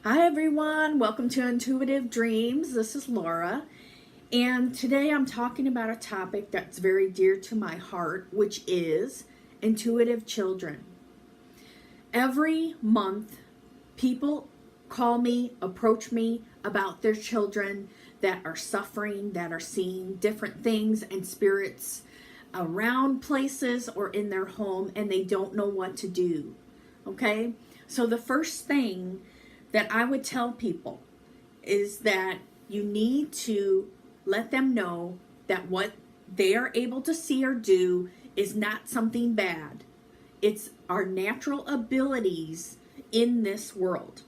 Hi everyone, welcome to Intuitive Dreams. This is Laura, and today I'm talking about a topic that's very dear to my heart, which is intuitive children. Every month, people call me, approach me about their children that are suffering, that are seeing different things and spirits around places or in their home, and they don't know what to do. Okay? So the first thing that I would tell people is that you need to let them know that what they are able to see or do is not something bad. It's our natural abilities in this world.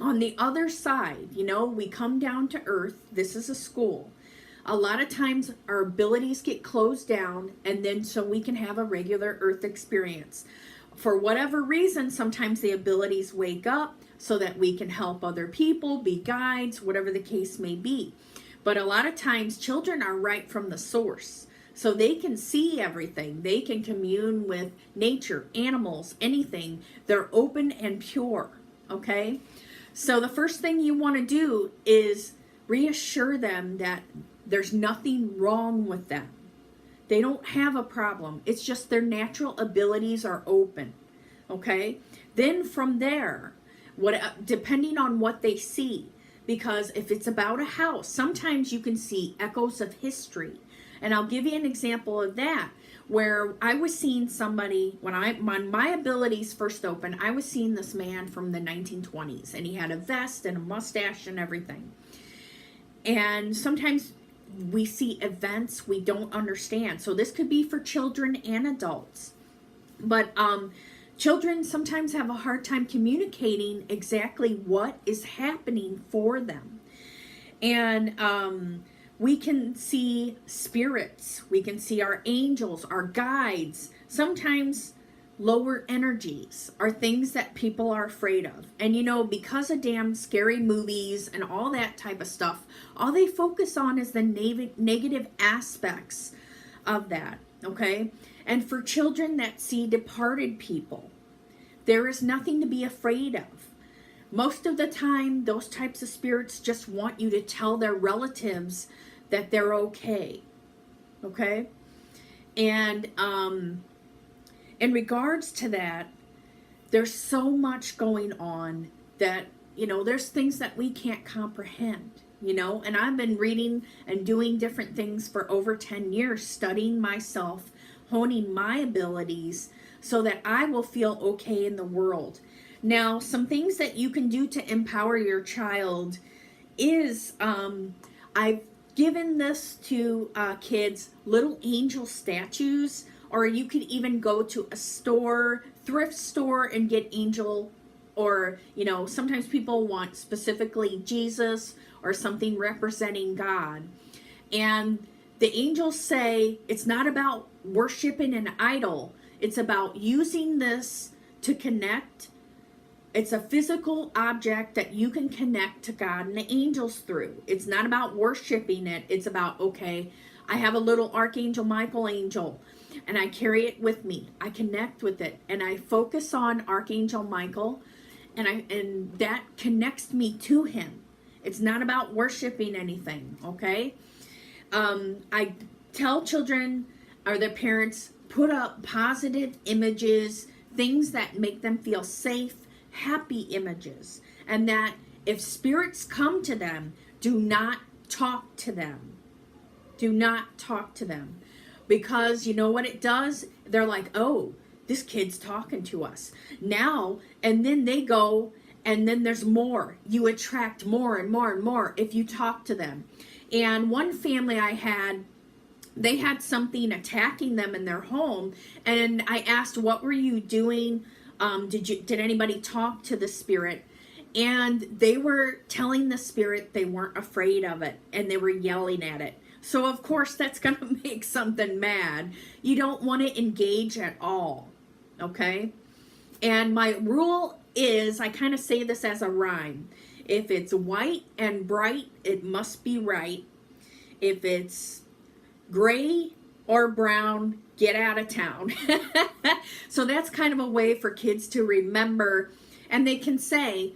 On the other side, we come down to earth. This is a school. A lot of times our abilities get closed down, and then so we can have a regular earth experience. For whatever reason, sometimes the abilities wake up so that we can help other people, be guides, whatever the case may be. But a lot of times children are right from the source. So they can see everything. They can commune with nature, animals, anything. They're open and pure, okay? So the first thing you want to do is reassure them that there's nothing wrong with them. They don't have a problem. It's just their natural abilities are open, okay? Then from there, depending on what they see, because if it's about a house, sometimes you can see echoes of history. And I'll give you an example of that, where I was seeing somebody, when my abilities first opened, I was seeing this man from the 1920s, and he had a vest and a mustache and everything. And sometimes we see events we don't understand. So this could be for children and adults. But children sometimes have a hard time communicating exactly what is happening for them. And we can see spirits. We can see our angels, our guides. Sometimes lower energies are things that people are afraid of. And because of damn scary movies and all that type of stuff, all they focus on is the negative aspects of that, okay? And for children that see departed people, there is nothing to be afraid of. Most of the time, those types of spirits just want you to tell their relatives that they're okay, okay? And in regards to that, there's so much going on that, there's things that we can't comprehend, and I've been reading and doing different things for over 10 years, studying myself, honing my abilities so that I will feel okay in the world. Now, some things that you can do to empower your child is, I've given this to kids, little angel statues, or you could even go to a store, thrift store, and get angel, or, sometimes people want specifically Jesus or something representing God. And the angels say it's not about worshiping an idol. It's about using this to connect. It's a physical object that you can connect to God and the angels through. It's not about worshiping it. It's about, okay, I have a little Archangel Michael angel, and I carry it with me. I connect with it, and I focus on Archangel Michael, and that connects me to him. It's not about worshiping anything, okay? I tell children or their parents, put up positive images, things that make them feel safe, happy images, and that if spirits come to them, do not talk to them. Do not talk to them. Because you know what it does? They're like, oh, this kid's talking to us now, and then they go, and then there's more. You attract more and more and more if you talk to them. And one family I had, they had something attacking them in their home, and I asked, what were you doing? Did anybody talk to the spirit? And they were telling the spirit they weren't afraid of it, and they were yelling at it. So of course that's going to make something mad. You don't want to engage at all, okay? And my rule is, I kind of say this as a rhyme. If it's white and bright, it must be right. If it's gray or brown, get out of town. So that's kind of a way for kids to remember, and they can say,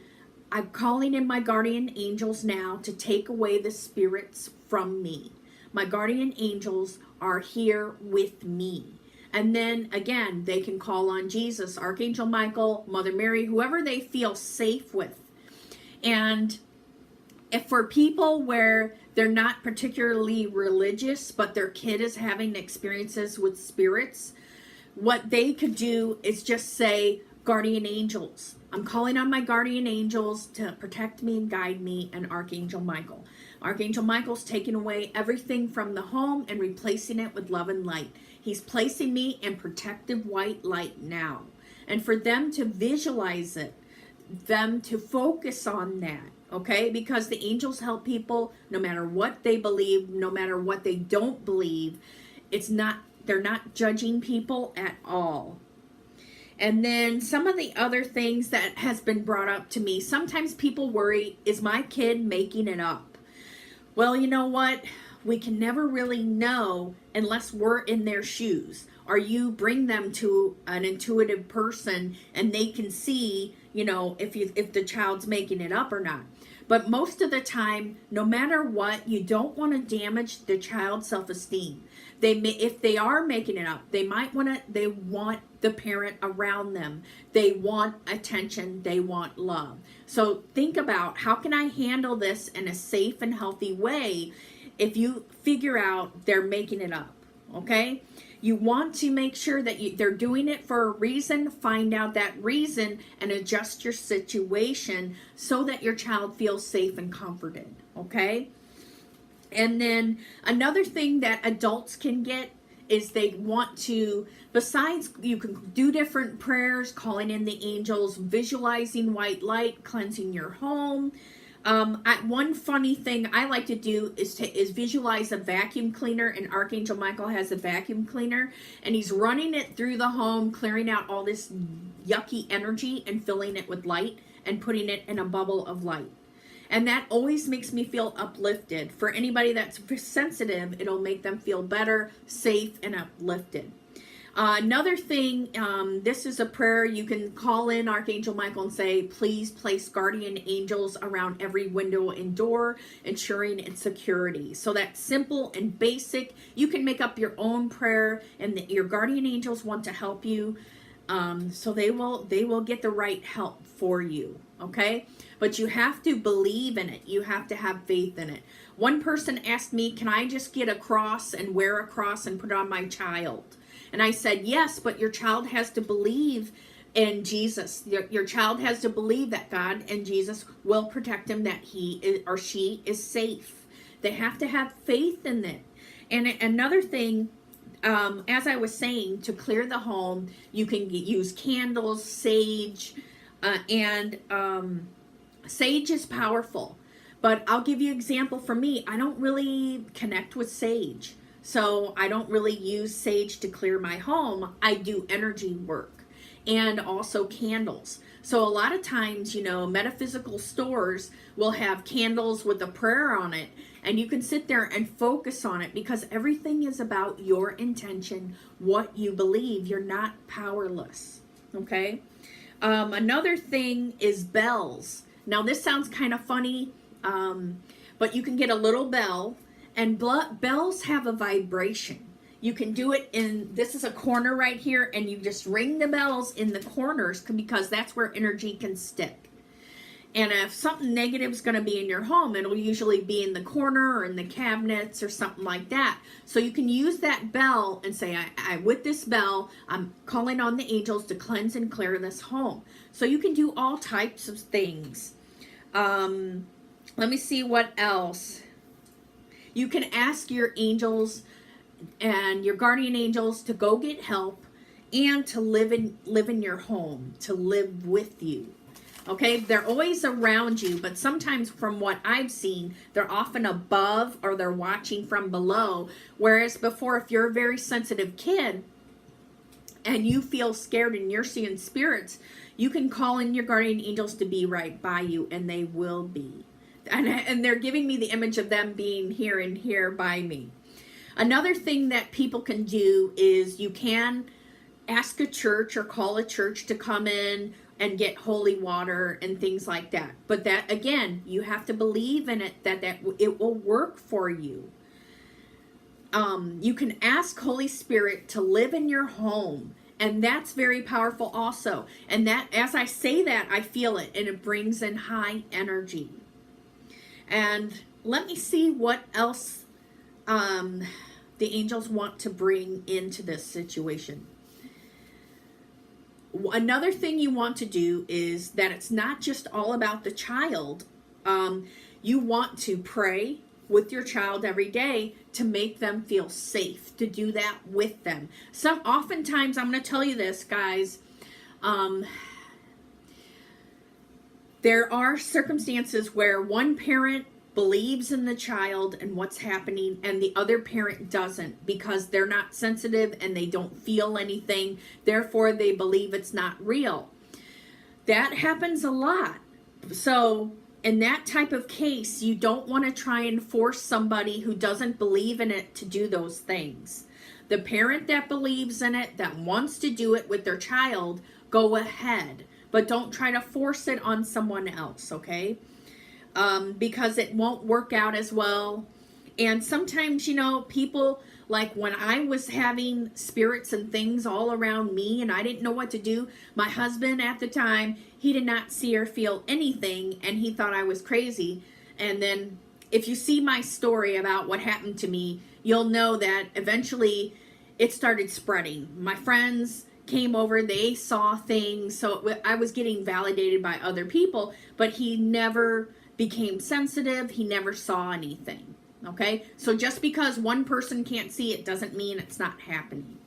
I'm calling in my guardian angels now to take away the spirits from me. My guardian angels are here with me. And then again, they can call on Jesus, Archangel Michael, Mother Mary, whoever they feel safe with. And if for people where they're not particularly religious, but their kid is having experiences with spirits, what they could do is just say, guardian angels. I'm calling on my guardian angels to protect me and guide me, and Archangel Michael. Archangel Michael's taking away everything from the home and replacing it with love and light. He's placing me in protective white light now. And for them to visualize it, them to focus on that, okay? Because the angels help people no matter what they believe, no matter what they don't believe. They're not judging people at all. And then some of the other things that has been brought up to me, sometimes people worry, is my kid making it up? Well, you know what? We can never really know unless we're in their shoes. Or you bring them to an intuitive person and they can see, if the child's making it up or not. But most of the time, no matter what, you don't want to damage the child's self-esteem. If they are making it up, they want the parent around them. They want attention. They want love. So think about, how can I handle this in a safe and healthy way if you figure out they're making it up, okay? You want to make sure that they're doing it for a reason, find out that reason, and adjust your situation so that your child feels safe and comforted, okay? And then another thing that adults can get is they want to, besides, you can do different prayers, calling in the angels, visualizing white light, cleansing your home. One funny thing I like to do is visualize a vacuum cleaner, and Archangel Michael has a vacuum cleaner, and he's running it through the home, clearing out all this yucky energy and filling it with light and putting it in a bubble of light. And that always makes me feel uplifted. For anybody that's sensitive, it'll make them feel better, safe, and uplifted. Another thing, this is a prayer you can call in Archangel Michael and say, please place guardian angels around every window and door, ensuring its security. So that's simple and basic. You can make up your own prayer, and your guardian angels want to help you. So they will get the right help for you, okay? But you have to believe in it. You have to have faith in it. One person asked me, can I just get a cross and wear a cross and put it on my child? And I said, yes, but your child has to believe in Jesus. Your child has to believe that God and Jesus will protect him, that he or she is safe. They have to have faith in it. And another thing, as I was saying, to clear the home, you can use candles, sage, and sage is powerful. But I'll give you an example for me. I don't really connect with sage. So I don't really use sage to clear my home. I do energy work and also candles. So a lot of times, metaphysical stores will have candles with a prayer on it, and you can sit there and focus on it, because everything is about your intention, what you believe. You're not powerless, okay? Another thing is bells. Now this sounds kind of funny, but you can get a little bell. And bells have a vibration. You can do it this is a corner right here, and you just ring the bells in the corners, because that's where energy can stick. And if something negative is going to be in your home, it'll usually be in the corner or in the cabinets or something like that. So you can use that bell and say, with this bell, I'm calling on the angels to cleanse and clear this home. So you can do all types of things. Let me see what else. You can ask your angels and your guardian angels to go get help and to live in your home, to live with you. Okay, they're always around you, but sometimes from what I've seen, they're often above or they're watching from below. Whereas before, if you're a very sensitive kid and you feel scared and you're seeing spirits, you can call in your guardian angels to be right by you, and they will be. And they're giving me the image of them being here and here by me. Another thing that people can do is you can ask a church or call a church to come in and get holy water and things like that. But that, again, you have to believe in it, that it will work for you. You can ask Holy Spirit to live in your home, and that's very powerful also. And that, as I say that, I feel it, and it brings in high energy. And let me see what else the angels want to bring into this situation. Another thing you want to do is that it's not just all about the child. You want to pray with your child every day to make them feel safe, to do that with them. Oftentimes, I'm going to tell you this, guys, there are circumstances where one parent believes in the child and what's happening, and the other parent doesn't, because they're not sensitive and they don't feel anything. Therefore, they believe it's not real. That happens a lot. So in that type of case, you don't want to try and force somebody who doesn't believe in it to do those things. The parent that believes in it, that wants to do it with their child, go ahead. But don't try to force it on someone else, okay? Because it won't work out as well. And sometimes, people, like when I was having spirits and things all around me and I didn't know what to do, my husband at the time, he did not see or feel anything, and he thought I was crazy. And then if you see my story about what happened to me, you'll know that eventually it started spreading. My friends came over, they saw things, so I was getting validated by other people, but he never became sensitive, he never saw anything. Okay, so just because one person can't see it doesn't mean it's not happening.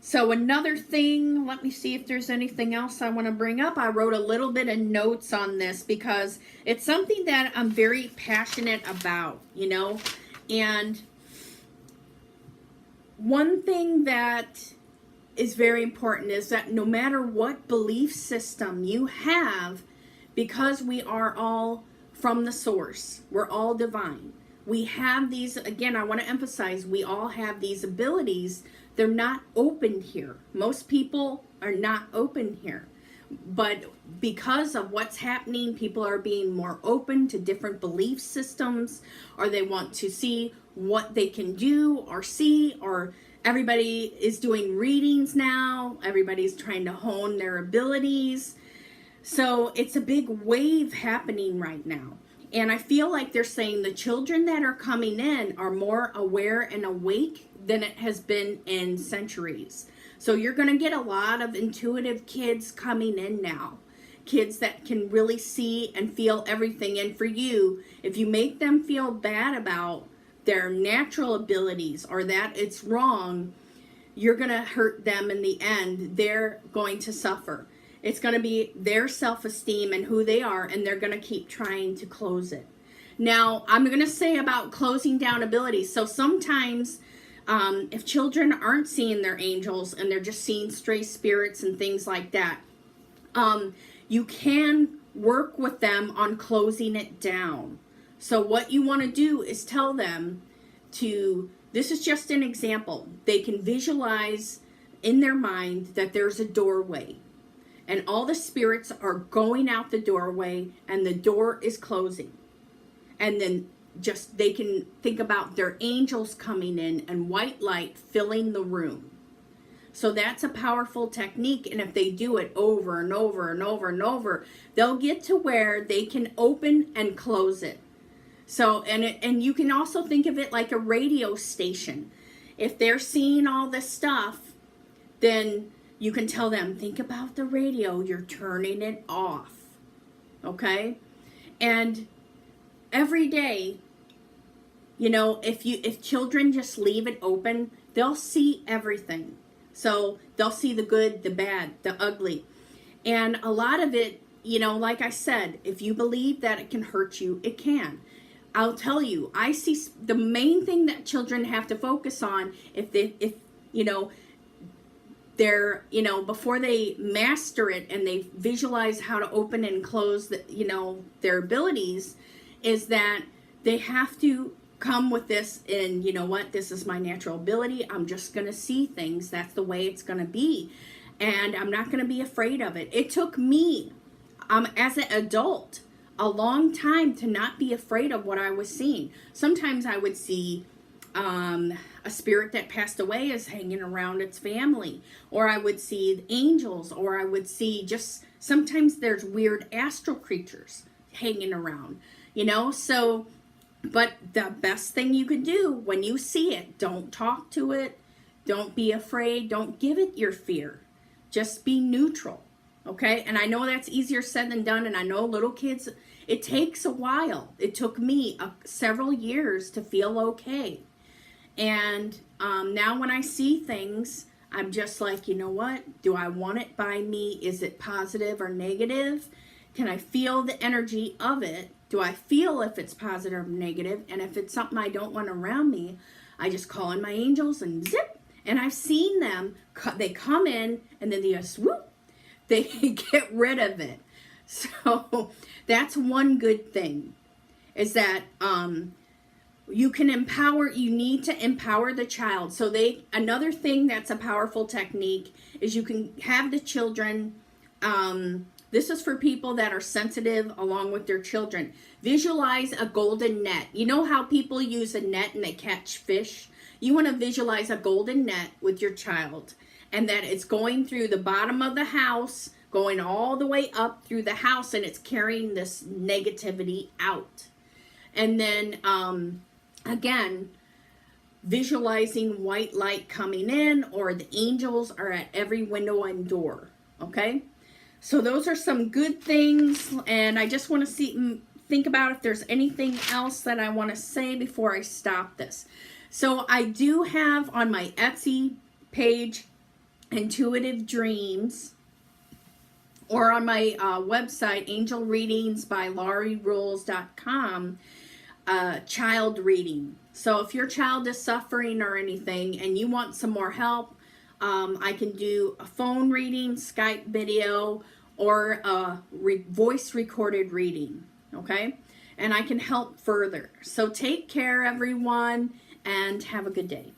So another thing, let me see if there's anything else I want to bring up. I wrote a little bit of notes on this because it's something that I'm very passionate about, and one thing that is very important is that no matter what belief system you have, because we are all from the source, we're all divine. We have these, again, I want to emphasize, we all have these abilities. They're not open here. Most people are not open here. But because of what's happening, people are being more open to different belief systems, or they want to see what they can do or see, or everybody is doing readings now. Everybody's trying to hone their abilities. So it's a big wave happening right now. And I feel like they're saying the children that are coming in are more aware and awake than it has been in centuries. So you're going to get a lot of intuitive kids coming in now. Kids that can really see and feel everything. And for you, if you make them feel bad about their natural abilities or that it's wrong, you're going to hurt them in the end. They're going to suffer. It's going to be their self-esteem and who they are, and they're going to keep trying to close it. Now, I'm going to say about closing down abilities. So sometimes if children aren't seeing their angels and they're just seeing stray spirits and things like that, you can work with them on closing it down. So what you want to do is tell them to, this is just an example, they can visualize in their mind that there's a doorway. And all the spirits are going out the doorway and the door is closing. And then just they can think about their angels coming in and white light filling the room. So that's a powerful technique. And if they do it over and over and over and over, they'll get to where they can open and close it. So, and you can also think of it like a radio station. If they're seeing all this stuff, then you can tell them, think about the radio, you're turning it off, okay? And every day, if children just leave it open, they'll see everything. So they'll see the good, the bad, the ugly. And a lot of it, like I said, if you believe that it can hurt you, it can. I'll tell you, I see the main thing that children have to focus on they're, before they master it and they visualize how to open and close their abilities, is that they have to come with this in, this is my natural ability. I'm just going to see things. That's the way it's going to be. and I'm not going to be afraid of it. It took me, as an adult, a long time to not be afraid of what I was seeing. Sometimes I would see a spirit that passed away is hanging around its family, or I would see angels, or I would see just sometimes there's weird astral creatures hanging around, so. But the best thing you can do when you see it, don't talk to it, don't be afraid, don't give it your fear, just be neutral. Okay, and I know that's easier said than done, and I know little kids, it takes a while. It took me several years to feel okay. And now when I see things, I'm just like, you know what? Do I want it by me? Is it positive or negative? Can I feel the energy of it? Do I feel if it's positive or negative? And if it's something I don't want around me, I just call in my angels and zip. And I've seen them, they come in and then they just whoop, they get rid of it. So that's one good thing, is that you need to empower the child. So another thing that's a powerful technique is you can have the children, this is for people that are sensitive along with their children. Visualize a golden net. You know how people use a net and they catch fish? You want to visualize a golden net with your child, and that it's going through the bottom of the house, going all the way up through the house, and it's carrying this negativity out. And then, again, visualizing white light coming in, or the angels are at every window and door. Okay? So those are some good things, and I just want to think about if there's anything else that I want to say before I stop this. So I do have on my Etsy page, Intuitive Dreams, or on my website, Angel Readings by LaurieRules.com, child reading. So if your child is suffering or anything and you want some more help, I can do a phone reading, Skype video, or a voice recorded reading, okay? And I can help further. So take care, everyone, and have a good day.